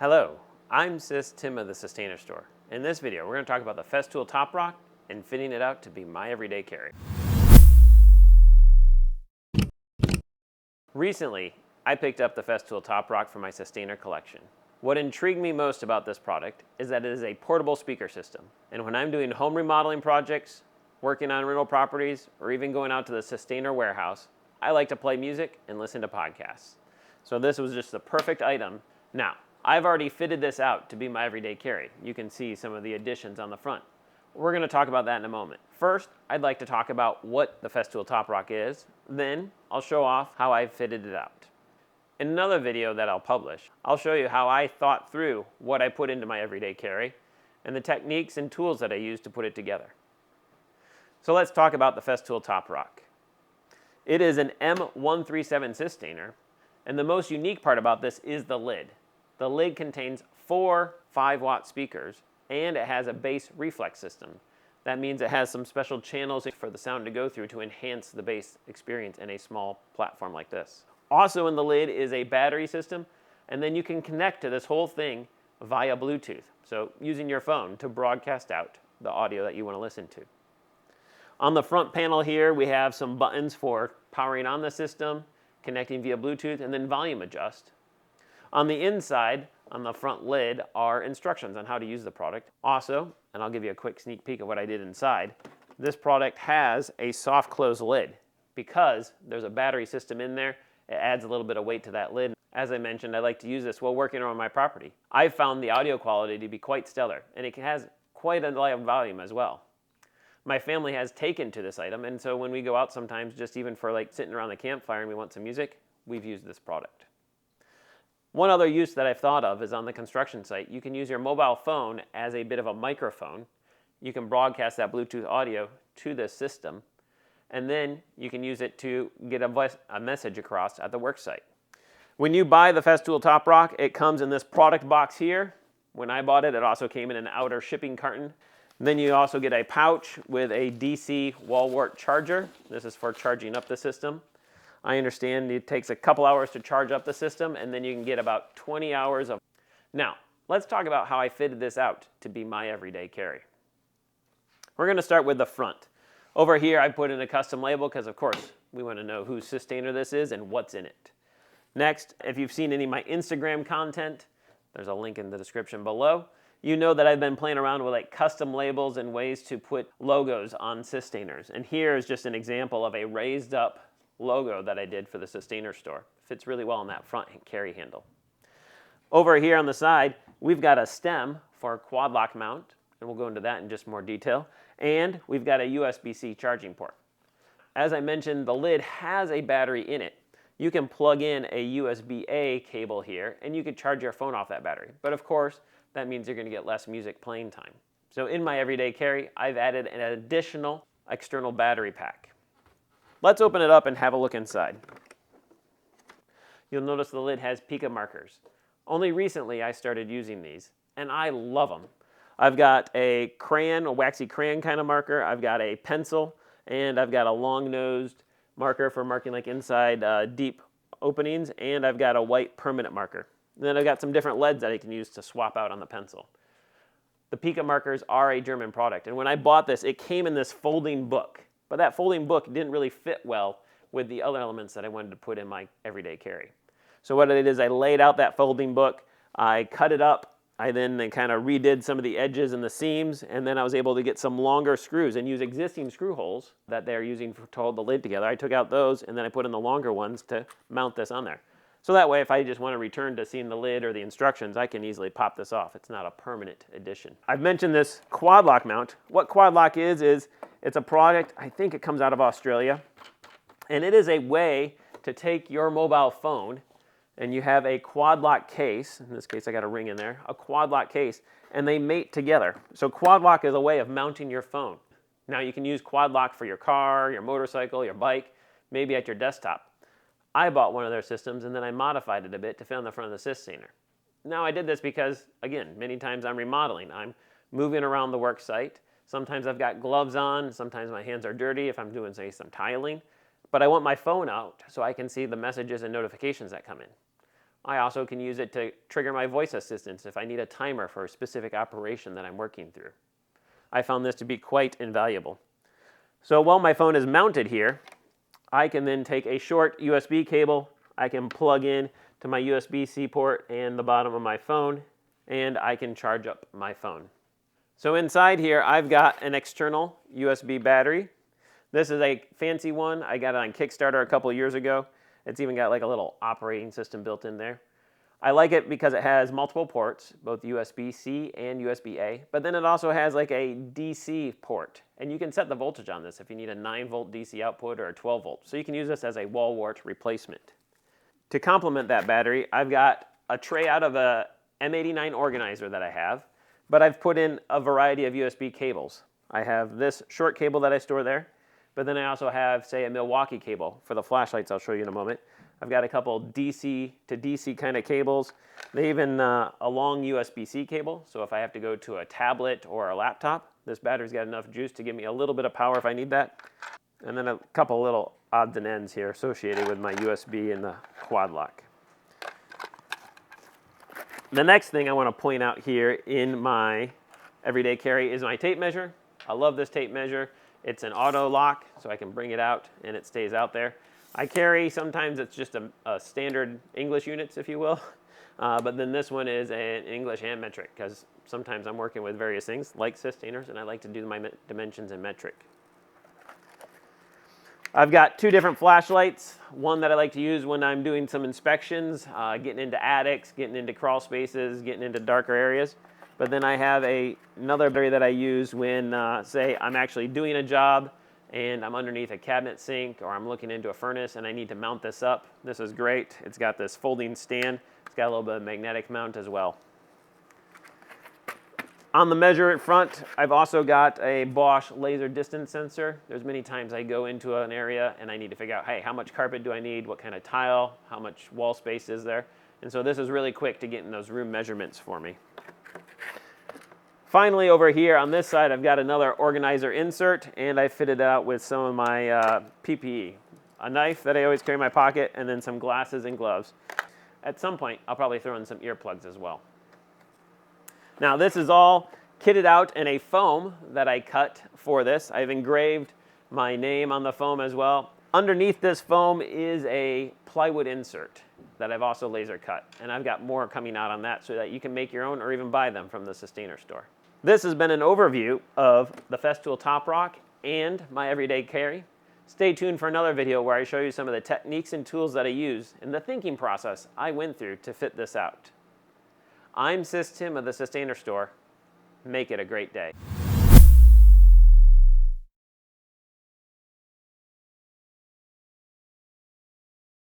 Hello, I'm Sys Tim of the Systainer.Store. In this video, we're going to talk about the Festool TOPROCK and fitting it out to be my everyday carry. Recently, I picked up the Festool TOPROCK for my Systainer collection. What intrigued me most about this product is that it is a portable speaker system. And when I'm doing home remodeling projects, working on rental properties, or even going out to the Systainer warehouse, I like to play music and listen to podcasts. So this was just the perfect item. Now, I've already fitted this out to be my everyday carry. You can see some of the additions on the front. We're going to talk about that in a moment. First, I'd like to talk about what the Festool TOPROCK is. Then, I'll show off how I fitted it out. In another video that I'll publish, I'll show you how I thought through what I put into my everyday carry and the techniques and tools that I use to put it together. So let's talk about the Festool TOPROCK. It is an M137 Systainer, and the most unique part about this is the lid. The lid contains 4 5-watt speakers, and it has a bass reflex system. That means it has some special channels for the sound to go through to enhance the bass experience in a small platform like this. Also in the lid is a battery system, and then you can connect to this whole thing via Bluetooth. So using your phone to broadcast out the audio that you want to listen to. On the front panel here, we have some buttons for powering on the system, connecting via Bluetooth, and then volume adjust. On the inside, on the front lid, are instructions on how to use the product. Also, and I'll give you a quick sneak peek of what I did inside, this product has a soft close lid. Because there's a battery system in there, it adds a little bit of weight to that lid. As I mentioned, I like to use this while working on my property. I've found the audio quality to be quite stellar, and it has quite a lot of volume as well. My family has taken to this item, and so when we go out sometimes, just even for like sitting around the campfire and we want some music, we've used this product. One other use that I've thought of is on the construction site. You can use your mobile phone as a bit of a microphone. You can broadcast that Bluetooth audio to this system, and then you can use it to get a message across at the work site. When you buy the Festool TOPROCK, it comes in this product box here. When I bought it, it also came in an outer shipping carton. Then you also get a pouch with a DC wall wart charger. This is for charging up the system. I understand it takes a couple hours to charge up the system, and then you can get about 20 hours of. Now, let's talk about how I fitted this out to be my everyday carry. We're going to start with the front. Over here, I put in a custom label because, of course, we want to know whose Systainer this is and what's in it. Next, if you've seen any of my Instagram content, there's a link in the description below. You know that I've been playing around with like custom labels and ways to put logos on Systainers. And here is just an example of a raised up logo that I did for the Systainer.Store. Fits really well on that front carry handle. Over here on the side, we've got a stem for a QuadLock mount, and we'll go into that in just more detail. And we've got a USB-C charging port. As I mentioned, the lid has a battery in it. You can plug in a USB-A cable here, and you could charge your phone off that battery. But of course, that means you're going to get less music playing time. So in my everyday carry, I've added an additional external battery pack. Let's open it up and have a look inside. You'll notice the lid has pica markers. Only recently I started using these, and I love them. I've got a crayon, a waxy crayon kind of marker. I've got a pencil, and I've got a long-nosed marker for marking like inside deep openings, and I've got a white permanent marker. And then I've got some different leads that I can use to swap out on the pencil. The pica markers are a German product, and when I bought this, it came in this folding book. But that folding book didn't really fit well with the other elements that I wanted to put in my everyday carry. So what I did is I laid out that folding book, I cut it up, I then kind of redid some of the edges and the seams, and then I was able to get some longer screws and use existing screw holes that they're using to hold the lid together. I took out those, and then I put in the longer ones to mount this on there. So that way, if I just want to return to seeing the lid or the instructions, I can easily pop this off. It's not a permanent addition. I've mentioned this QuadLock mount. What QuadLock is it's a product, I think it comes out of Australia, and it is a way to take your mobile phone and you have a QuadLock case, in this case I got a ring in there, a QuadLock case, and they mate together. So QuadLock is a way of mounting your phone. Now you can use QuadLock for your car, your motorcycle, your bike, maybe at your desktop. I bought one of their systems and then I modified it a bit to fit on the front of the Systainer. Now I did this because, again, many times I'm remodeling. I'm moving around the work site. Sometimes I've got gloves on, sometimes my hands are dirty if I'm doing, say, some tiling. But I want my phone out so I can see the messages and notifications that come in. I also can use it to trigger my voice assistants if I need a timer for a specific operation that I'm working through. I found this to be quite invaluable. So while my phone is mounted here, I can then take a short USB cable, I can plug in to my USB-C port and the bottom of my phone, and I can charge up my phone. So inside here, I've got an external USB battery. This is a fancy one. I got it on Kickstarter a couple years ago. It's even got like a little operating system built in there. I like it because it has multiple ports, both USB-C and USB-A, but then it also has like a DC port. And you can set the voltage on this if you need a 9-volt DC output or a 12-volt. So you can use this as a wall wart replacement. To complement that battery, I've got a tray out of a M89 organizer that I have, but I've put in a variety of USB cables. I have this short cable that I store there, but then I also have, say, a Milwaukee cable for the flashlights I'll show you in a moment. I've got a couple DC to DC kind of cables. They even a long USB-C cable, so if I have to go to a tablet or a laptop, this battery's got enough juice to give me a little bit of power if I need that. And then a couple little odds and ends here associated with my USB and the QuadLock. The next thing I want to point out here in my everyday carry is my tape measure. I love this tape measure. It's an auto lock, so I can bring it out and it stays out there. I carry, sometimes it's just a standard English units, if you will, but then this one is an English and metric, because sometimes I'm working with various things like Systainers, and I like to do my dimensions in metric. I've got two different flashlights, one that I like to use when I'm doing some inspections, getting into attics, getting into crawl spaces, getting into darker areas. But then I have another battery that I use when, say, I'm actually doing a job and I'm underneath a cabinet sink or I'm looking into a furnace and I need to mount this up. This is great. It's got this folding stand. It's got a little bit of magnetic mount as well. On the measure in front, I've also got a Bosch laser distance sensor. There's many times I go into an area and I need to figure out, hey, how much carpet do I need? What kind of tile? How much wall space is there? And so this is really quick to get in those room measurements for me. Finally, over here on this side, I've got another organizer insert, and I fitted it out with some of my PPE. A knife that I always carry in my pocket, and then some glasses and gloves. At some point, I'll probably throw in some earplugs as well. Now, this is all kitted out in a foam that I cut for this. I've engraved my name on the foam as well. Underneath this foam is a plywood insert that I've also laser cut, and I've got more coming out on that so that you can make your own or even buy them from the Systainer.Store. This has been an overview of the Festool TOPROCK and my everyday carry. Stay tuned for another video where I show you some of the techniques and tools that I use and the thinking process I went through to fit this out. I'm Sys Tim of the Systainer.Store. Make it a great day.